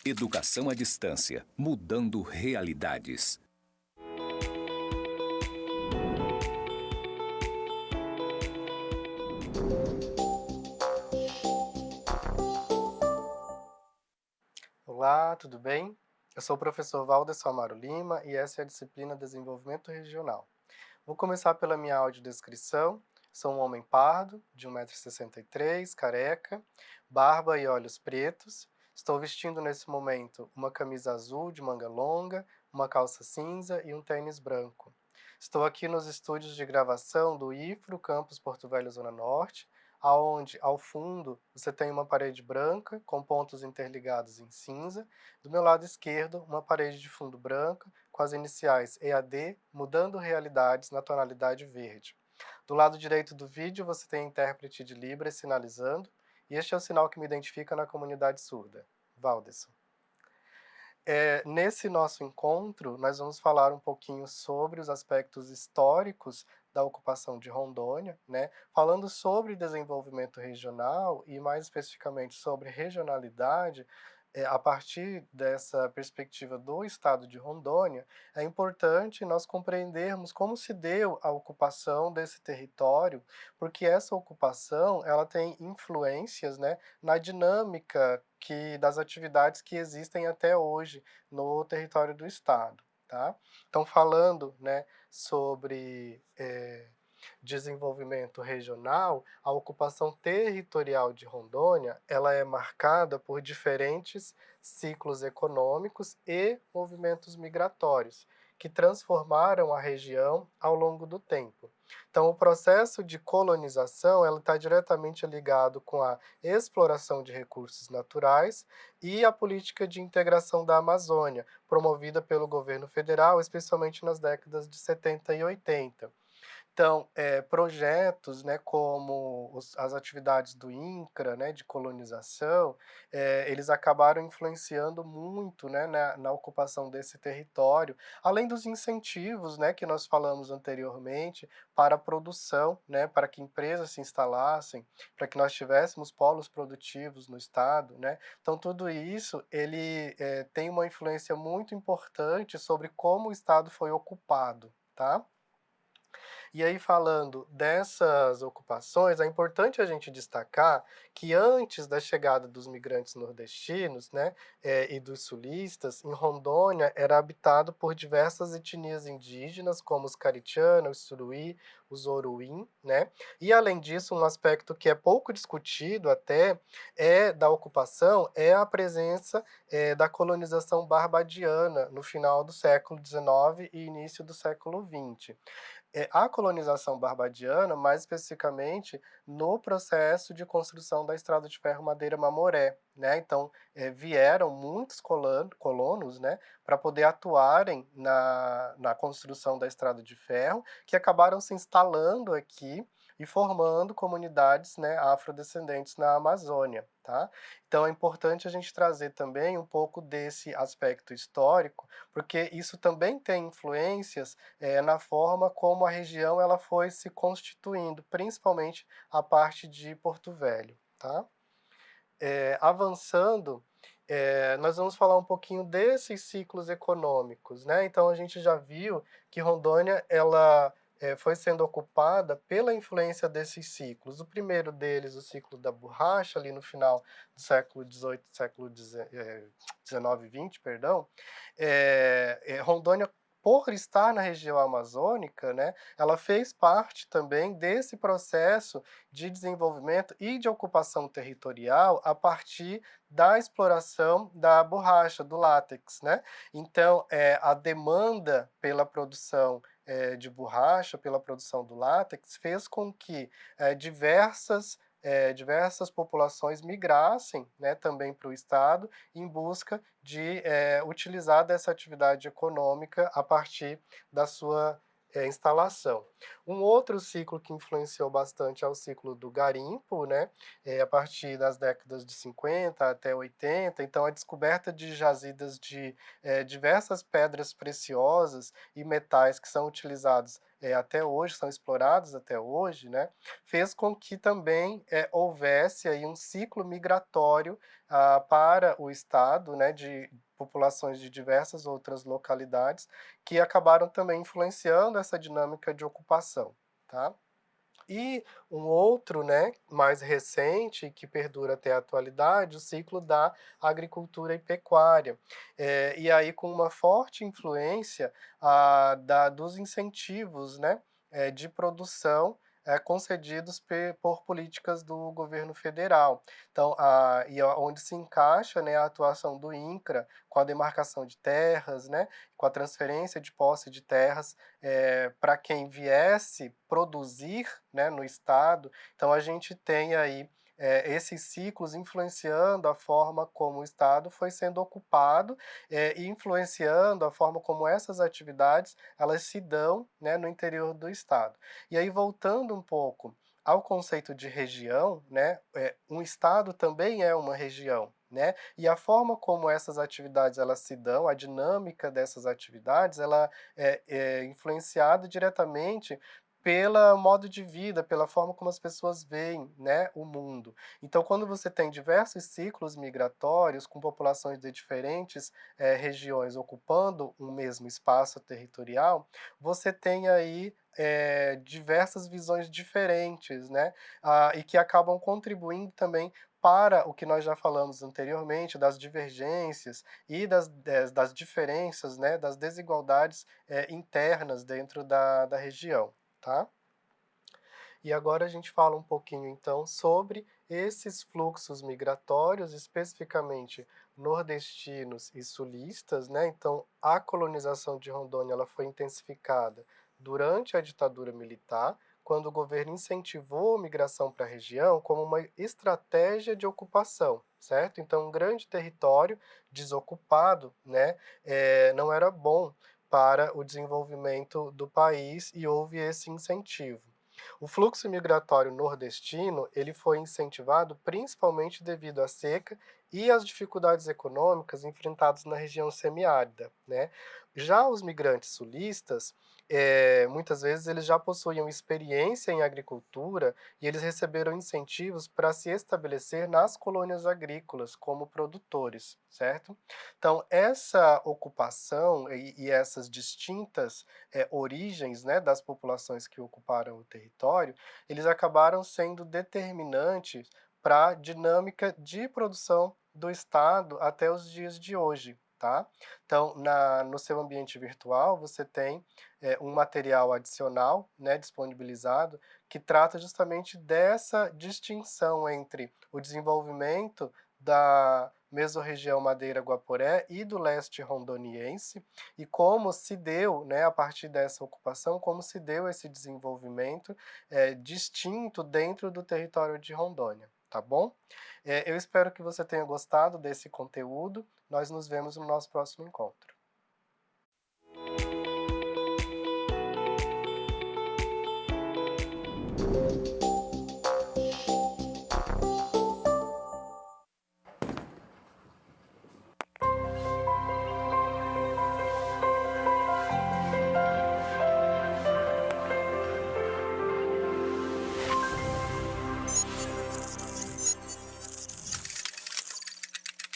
Educação à distância, mudando realidades. Olá, tudo bem? Eu sou o professor Valderson Amaro Lima e essa é a disciplina Desenvolvimento Regional. Vou começar pela minha audiodescrição. Sou um homem pardo, de 1,63 m, careca, barba e olhos pretos. Estou vestindo nesse momento uma camisa azul de manga longa, uma calça cinza e um tênis branco. Estou aqui nos estúdios de gravação do IFRO, Campus Porto Velho, Zona Norte, aonde ao fundo você tem uma parede branca com pontos interligados em cinza. Do meu lado esquerdo, uma parede de fundo branca com as iniciais EAD, mudando realidades, na tonalidade verde. Do lado direito do vídeo você tem intérprete de Libras sinalizando, e este é o sinal que me identifica na comunidade surda. Valderson. Nesse nosso encontro, nós vamos falar um pouquinho sobre os aspectos históricos da ocupação de Rondônia, né? Falando sobre desenvolvimento regional e mais especificamente sobre regionalidade, a partir dessa perspectiva do estado de Rondônia, é importante nós compreendermos como se deu a ocupação desse território, porque essa ocupação ela tem influências, né, na dinâmica das atividades que existem até hoje no território do estado, tá? Então, falando, né, sobre desenvolvimento regional, a ocupação territorial de Rondônia, ela é marcada por diferentes ciclos econômicos e movimentos migratórios, que transformaram a região ao longo do tempo. Então, o processo de colonização está diretamente ligado com a exploração de recursos naturais e a política de integração da Amazônia, promovida pelo governo federal, especialmente nas décadas de 70 e 80. Então, projetos, né, como as atividades do INCRA, né, de colonização, eles acabaram influenciando muito, né, na ocupação desse território, além dos incentivos, né, que nós falamos anteriormente, para a produção, né, para que empresas se instalassem, para que nós tivéssemos polos produtivos no estado, né. Então tudo isso, ele tem uma influência muito importante sobre como o estado foi ocupado, tá? E aí, falando dessas ocupações, é importante a gente destacar que antes da chegada dos migrantes nordestinos, né, e dos sulistas, em Rondônia era habitado por diversas etnias indígenas, como os Caritiana, os Suruí, os Oruim, né? E além disso, um aspecto que é pouco discutido até da ocupação é a presença da colonização barbadiana no final do século XIX e início do século XX. A colonização barbadiana, mais especificamente no processo de construção da estrada de ferro Madeira-Mamoré, né? Então, vieram muitos colonos, né, para poder atuarem na construção da estrada de ferro, que acabaram se instalando aqui e formando comunidades, né, afrodescendentes na Amazônia, tá? Então é importante a gente trazer também um pouco desse aspecto histórico, porque isso também tem influências na forma como a região ela foi se constituindo, principalmente a parte de Porto Velho, tá? Avançando, nós vamos falar um pouquinho desses ciclos econômicos, né? Então a gente já viu que Rondônia ela foi sendo ocupada pela influência desses ciclos. O primeiro deles, o ciclo da borracha, ali no final do século XVIII, século XIX e XX, perdão. Rondônia, por estar na região amazônica, né, ela fez parte também desse processo de desenvolvimento e de ocupação territorial a partir da exploração da borracha, do látex, né? Então, a demanda pela produção de borracha, pela produção do látex, fez com que diversas populações migrassem, né, também para o estado, em busca de utilizar dessa atividade econômica a partir da sua instalação. Um outro ciclo que influenciou bastante é o ciclo do garimpo, né, a partir das décadas de 50 até 80, então a descoberta de jazidas de diversas pedras preciosas e metais que são utilizados até hoje, são explorados até hoje, né, fez com que também houvesse aí um ciclo migratório para o estado, né, de populações de diversas outras localidades, que acabaram também influenciando essa dinâmica de ocupação, tá? E um outro, né, mais recente, que perdura até a atualidade, o ciclo da agricultura e pecuária. E aí com uma forte influência dos incentivos, né, de produção concedidos por políticas do governo federal. Então, onde se encaixa, né, a atuação do INCRA com a demarcação de terras, né, com a transferência de posse de terras para quem viesse produzir, né, no estado. Então a gente tem aí esses ciclos influenciando a forma como o estado foi sendo ocupado e influenciando a forma como essas atividades elas se dão, né, no interior do estado. E aí voltando um pouco ao conceito de região, né, um estado também é uma região, né? E a forma como essas atividades elas se dão, a dinâmica dessas atividades, ela é influenciada diretamente pelo modo de vida, pela forma como as pessoas veem, né, o mundo. Então, quando você tem diversos ciclos migratórios com populações de diferentes regiões ocupando um mesmo espaço territorial, você tem aí diversas visões diferentes, né, e que acabam contribuindo também para o que nós já falamos anteriormente, das divergências e das diferenças, né, das desigualdades internas dentro da região, tá? E agora a gente fala um pouquinho então sobre esses fluxos migratórios, especificamente nordestinos e sulistas, né? Então, a colonização de Rondônia ela foi intensificada durante a ditadura militar, quando o governo incentivou a migração para a região como uma estratégia de ocupação, certo? Então, um grande território desocupado, né, não era bom para o desenvolvimento do país e houve esse incentivo. O fluxo migratório nordestino ele foi incentivado principalmente devido à seca e às dificuldades econômicas enfrentadas na região semiárida, né? Já os migrantes sulistas, muitas vezes eles já possuíam experiência em agricultura e eles receberam incentivos para se estabelecer nas colônias agrícolas como produtores, certo? Então, essa ocupação e essas distintas origens, né, das populações que ocuparam o território, eles acabaram sendo determinantes para a dinâmica de produção do Estado até os dias de hoje. Tá? Então, no seu ambiente virtual, você tem um material adicional, né, disponibilizado, que trata justamente dessa distinção entre o desenvolvimento da mesorregião Madeira-Guaporé e do leste rondoniense, e como se deu, né, a partir dessa ocupação, como se deu esse desenvolvimento distinto dentro do território de Rondônia, tá bom? Eu espero que você tenha gostado desse conteúdo. Nós nos vemos no nosso próximo encontro.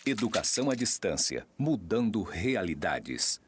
Educação à distância, mudando realidades.